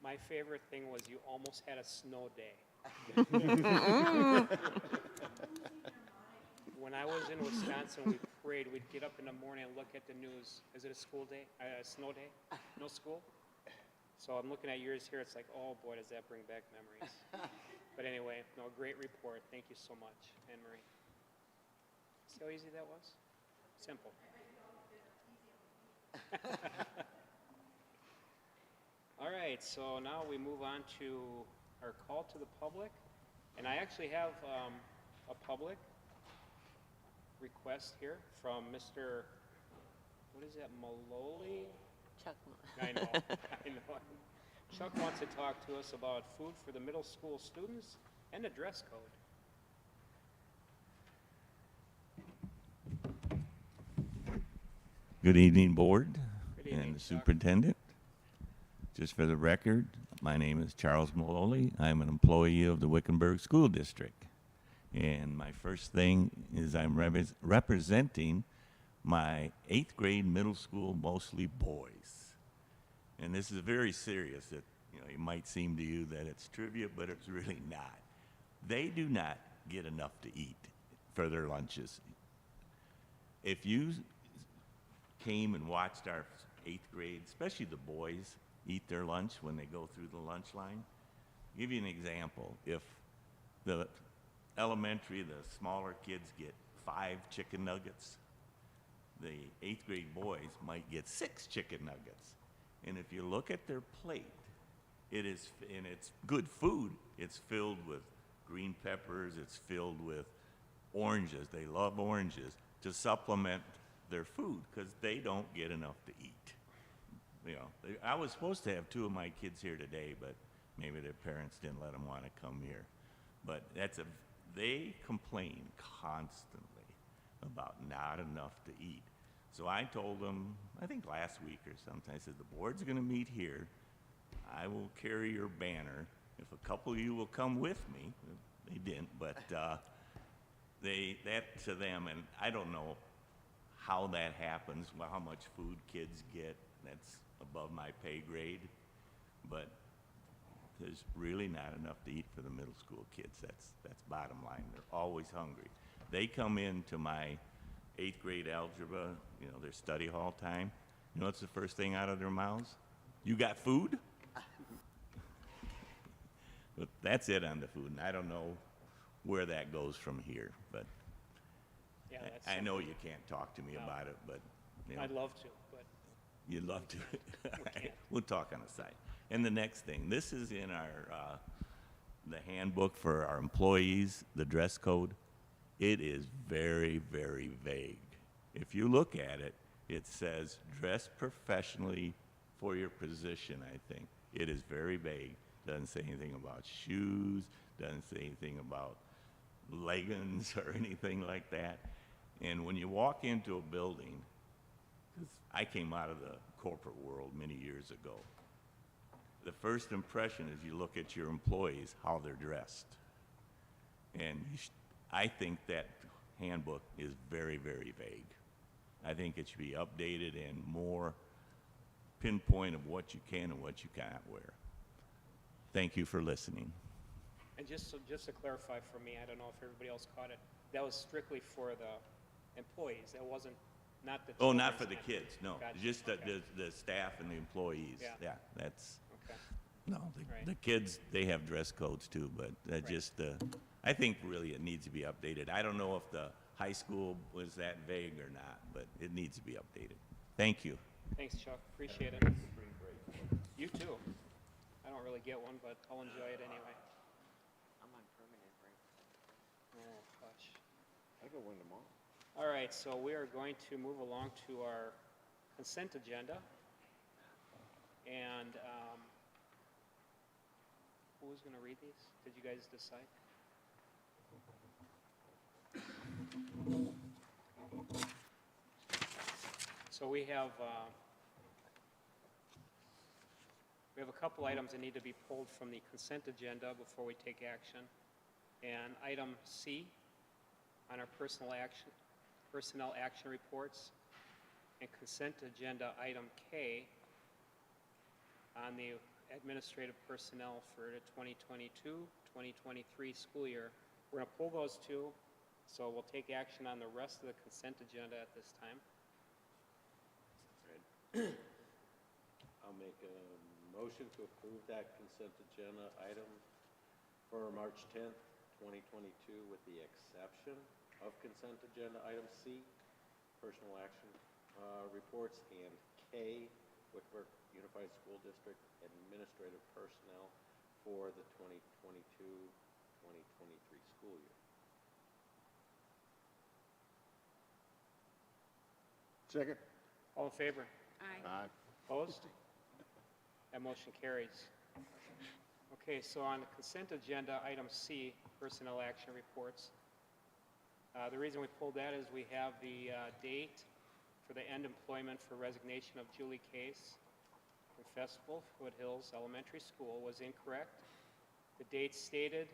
My favorite thing was you almost had a snow day. When I was in Wisconsin, we prayed, we'd get up in the morning and look at the news. Is it a school day, a snow day? No school? So I'm looking at yours here, it's like, oh boy, does that bring back memories. But anyway, no, great report. Thank you so much, Anne Marie. See how easy that was? Simple. All right, so now we move on to our call to the public. And I actually have a public request here from Mr. What is that, Maloli? Chuck. I know, I know. Chuck wants to talk to us about food for the middle school students and the dress code. Good evening, Board Good evening, and the Chuck. Superintendent. Just for the record, my name is Charles Maloli. I'm an employee of the Wickenburg School District. And my first thing is I'm representing my 8th grade middle school, mostly boys. And this is very serious. It might seem to you that it's trivia, but it's really not. They do not get enough to eat for their lunches. If you came and watched our 8th grade, especially the boys, eat their lunch when they go through the lunch line, I'll give you an example. If the elementary, the smaller kids get 5 chicken nuggets, the 8th grade boys might get 6 chicken nuggets. And if you look at their plate, and it's good food. It's filled with green peppers, it's filled with oranges. They love oranges to supplement their food because they don't get enough to eat. I was supposed to have 2 of my kids here today, but maybe their parents didn't let them want to come here. But they complain constantly about not enough to eat. So I told them, I think last week or sometime, I said, the board's going to meet here. I will carry your banner. If a couple of you will come with me, they didn't, but that to them, and I don't know how that happens, how much food kids get. That's above my pay grade, but there's really not enough to eat for the middle school kids. That's bottom line. They're always hungry. They come into my 8th grade algebra, their study hall time. You know what's the first thing out of their mouths? You got food? But that's it on the food, and I don't know where that goes from here, but Yeah, that's I know you can't talk to me about it, but I'd love to, but you'd love to. can't. We'll talk on the side. And the next thing, this is in our the handbook for our employees, the dress code. It is very, very vague. If you look at it, it says dress professionally for your position, I think. It is very vague. Doesn't say anything about shoes, doesn't say anything about leggings or anything like that. And when you walk into a building, 'cause I came out of the corporate world many years ago, the first impression is you look at your employees, how they're dressed. And I think that handbook is very, very vague. I think it should be updated and more pinpoint of what you can and what you cannot wear. Thank you for listening. And just to clarify for me, I don't know if everybody else caught it, that was strictly for the employees, that wasn't, not the Oh, not for the children's kids, no. Gotcha. Just Okay. the staff and the employees. Yeah. That's, No, Right. the kids, they have dress codes too, but that just, I think really it needs to be updated. I don't know if the high school was that vague or not, but it needs to be updated. Thank you. Thanks, Chuck. Appreciate it. You too. I don't really get one, but I'll enjoy it anyway. I'm on permanent break. Oh, gosh. I go win tomorrow. All right, so we are going to move along to our consent agenda. And who was going to read these? Did you guys decide? So we have a couple items that need to be pulled from the consent agenda before we take action. And item C on our personnel action reports, and consent agenda item K on the administrative personnel for the 2022-2023 school year. We're going to pull those two, so we'll take action on the rest of the consent agenda at this time. I'll make a motion to approve that consent agenda item for March 10th, 2022, with the exception of consent agenda item C, personal action reports, and K, Wickenburg Unified School District administrative personnel for the 2022-2023 school year. Second? All in favor? Aye. Opposed? That motion carries. Okay, so on the consent agenda, item C, personnel action reports. The reason we pulled that is we have the date for the end employment for resignation of Julie Case from Festival Foothills Elementary School was incorrect. The date stated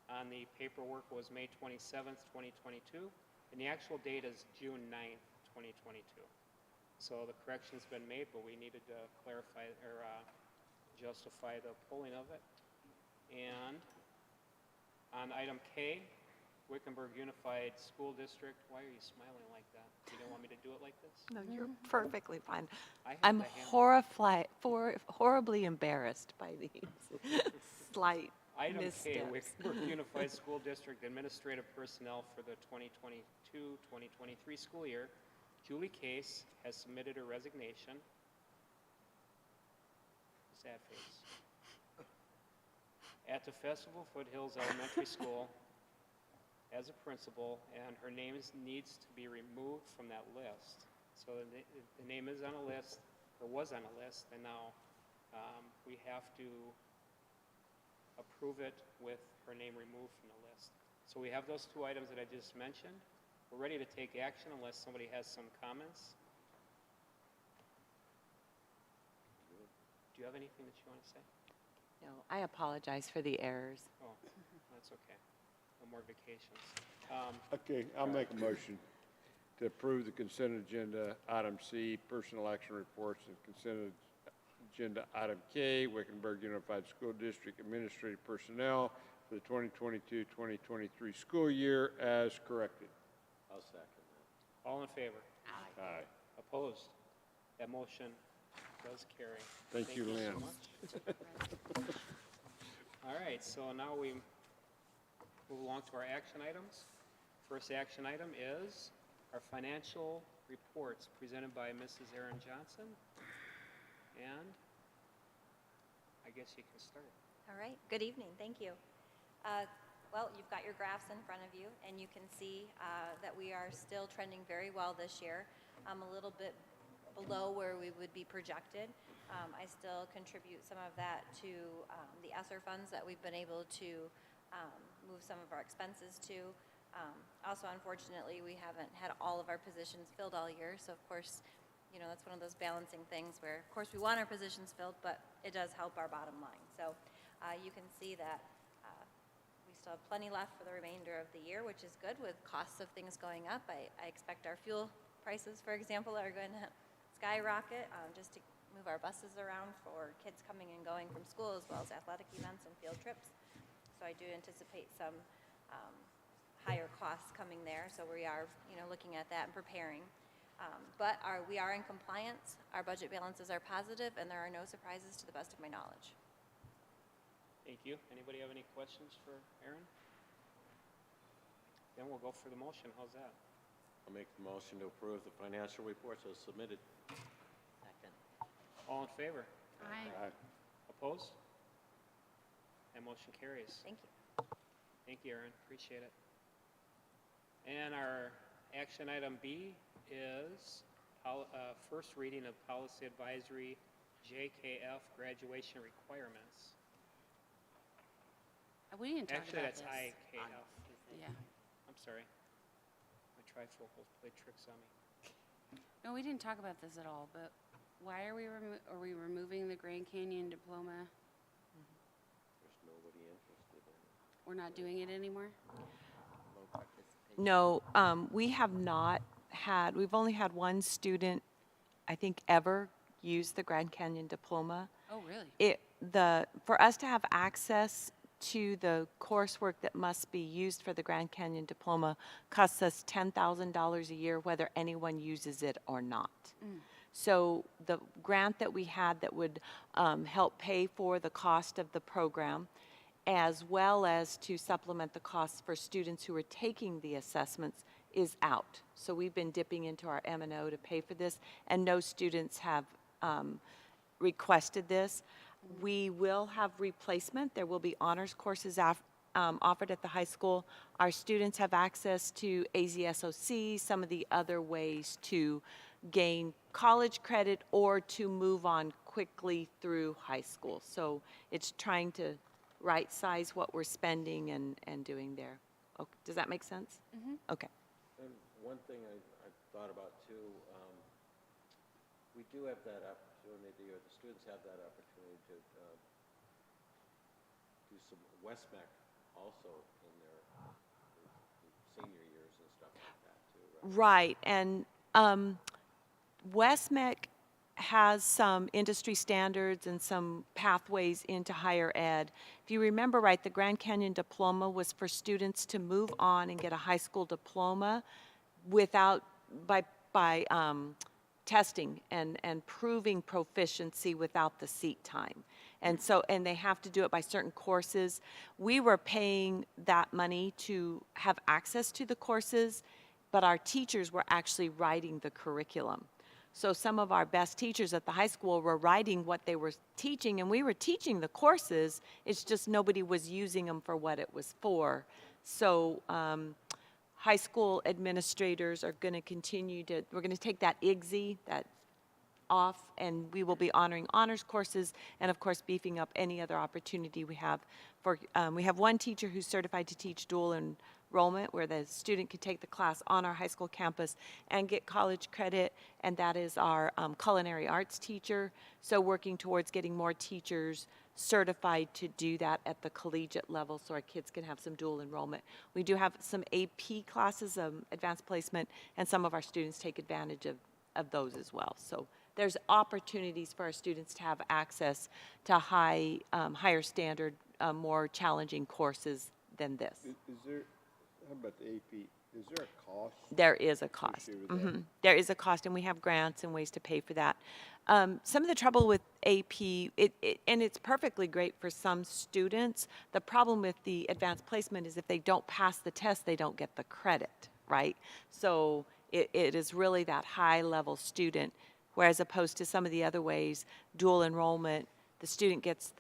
on the paperwork was May 27th, 2022, and the actual date is June 9th, 2022. So the correction's been made, but we needed to clarify or justify the pulling of it. And on item K, Wickenburg Unified School District, why are you smiling like that? You don't want me to do it like this? No, you're perfectly fine. I have I'm the hand- horribly embarrassed by these slight Item K, missteps. Wickenburg Unified School District Administrative Personnel for the 2022-2023 school year. Julie Case has submitted her resignation. Sad face. At the Festival Foothills Elementary School as a principal, and her name needs to be removed from that list. So the name is on a list, or was on a list, and now we have to approve it with her name removed from the list. So we have those two items that I just mentioned. We're ready to take action unless somebody has some comments. Do you have anything that you want to say? No, I apologize for the errors. Oh, that's okay. No more vacations. Okay, I'll make a motion to approve the consent agenda item C, personal action reports, and consent agenda item K, Wickenburg Unified School District administrative personnel for the 2022-2023 school year as corrected. I'll second that. All in favor? Aye. Opposed? That motion does carry. Thank you, Lynn. So much. All right, so now we move along to our action items. First action item is our financial reports presented by Mrs. Erin Johnson. And I guess you can start. All right, good evening, thank you. Well, you've got your graphs in front of you, and you can see that we are still trending very well this year. A little bit below where we would be projected. I still contribute some of that to the ESSER funds that we've been able to move some of our expenses to. Also, unfortunately, we haven't had all of our positions filled all year, so of course, you know, that's one of those balancing things where, of course, we want our positions filled, but it does help our bottom line. So you can see that we still have plenty left for the remainder of the year, which is good with costs of things going up. I expect our fuel prices, for example, are going to skyrocket just to move our buses around for kids coming and going from school, as well as athletic events and field trips. So I do anticipate some higher costs coming there. So we are, you know, looking at that and preparing. But we are in compliance. Our budget balances are positive, and there are no surprises to the best of my knowledge. Thank you. Anybody have any questions for Aaron? Then we'll go for the motion. How's that? I'll make the motion to approve the financial reports as submitted. Second. All in favor? Aye. Opposed? That motion carries. Thank you. Thank you, Aaron. Appreciate it. And our action item B is first reading of policy advisory JKF graduation requirements. We didn't talk Actually, about that's this. IKF. Yeah. I'm sorry. My trifocals play tricks on me. No, we didn't talk about this at all, but why are we removing the Grand Canyon diploma? There's nobody interested in it. We're not doing it anymore? Low participation. No, we have not had, we've only had one student, I think, ever use the Grand Canyon diploma. Oh, really? For us to have access to the coursework that must be used for the Grand Canyon diploma costs us $10,000 a year, whether anyone uses it or not. So the grant that we had that would help pay for the cost of the program, as well as to supplement the costs for students who are taking the assessments, is out. So we've been dipping into our M&O to pay for this, and no students have requested this. We will have replacement. There will be honors courses offered at the high school. Our students have access to AZSOC, some of the other ways to gain college credit or to move on quickly through high school. So it's trying to right-size what we're spending and doing there. Okay. Does that make sense? Mm-hmm. Okay. And one thing I thought about too, we do have that opportunity, or the students have that opportunity to do some WestMec also in their senior years and stuff like that too, right? Right, and WestMec has some industry standards and some pathways into higher ed. If you remember right, the Grand Canyon diploma was for students to move on and get a high school diploma by testing and proving proficiency without the seat time. And they have to do it by certain courses. We were paying that money to have access to the courses, but our teachers were actually writing the curriculum. So some of our best teachers at the high school were writing what they were teaching, and we were teaching the courses. It's just nobody was using them for what it was for. So high school administrators are going to we're going to take that IGSI, that off, and we will be honoring honors courses and, of course, beefing up any other opportunity we have. We have one teacher who's certified to teach dual enrollment, where the student can take the class on our high school campus and get college credit, and that is our culinary arts teacher. So working towards getting more teachers certified to do that at the collegiate level so our kids can have some dual enrollment. We do have some AP classes, advanced placement, and some of our students take advantage of those as well. So there's opportunities for our students to have access to higher standard, more challenging courses than this. Is there, how about the AP, is there a cost? There is a cost. associated with that? There is a cost, and we have grants and ways to pay for that. Some of the trouble with AP, and it's perfectly great for some students, the problem with the advanced placement is if they don't pass the test, they don't get the credit, right? So it is really that high-level student, whereas opposed to some of the other ways, dual enrollment, the student gets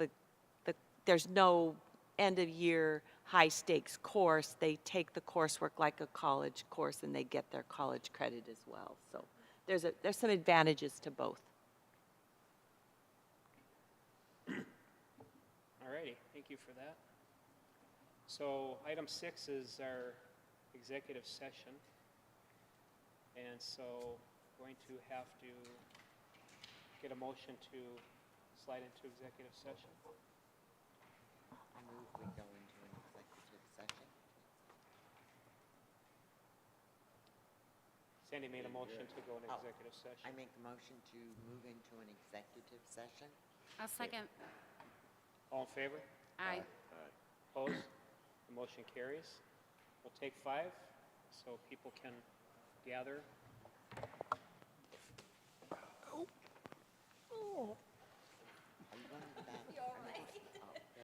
there's no end-of-year high-stakes course. They take the coursework like a college course, and they get their college credit as well. So there's some advantages to both. All righty, thank you for that. So item 6 is our executive session. And so going to have to get a motion to slide into executive session. I move we go into an executive session. Sandy made a motion to go into Oh. executive session. I make the motion to move into an executive session. I'll second. All in favor? Aye. Opposed? The motion carries. We'll take 5 so people can gather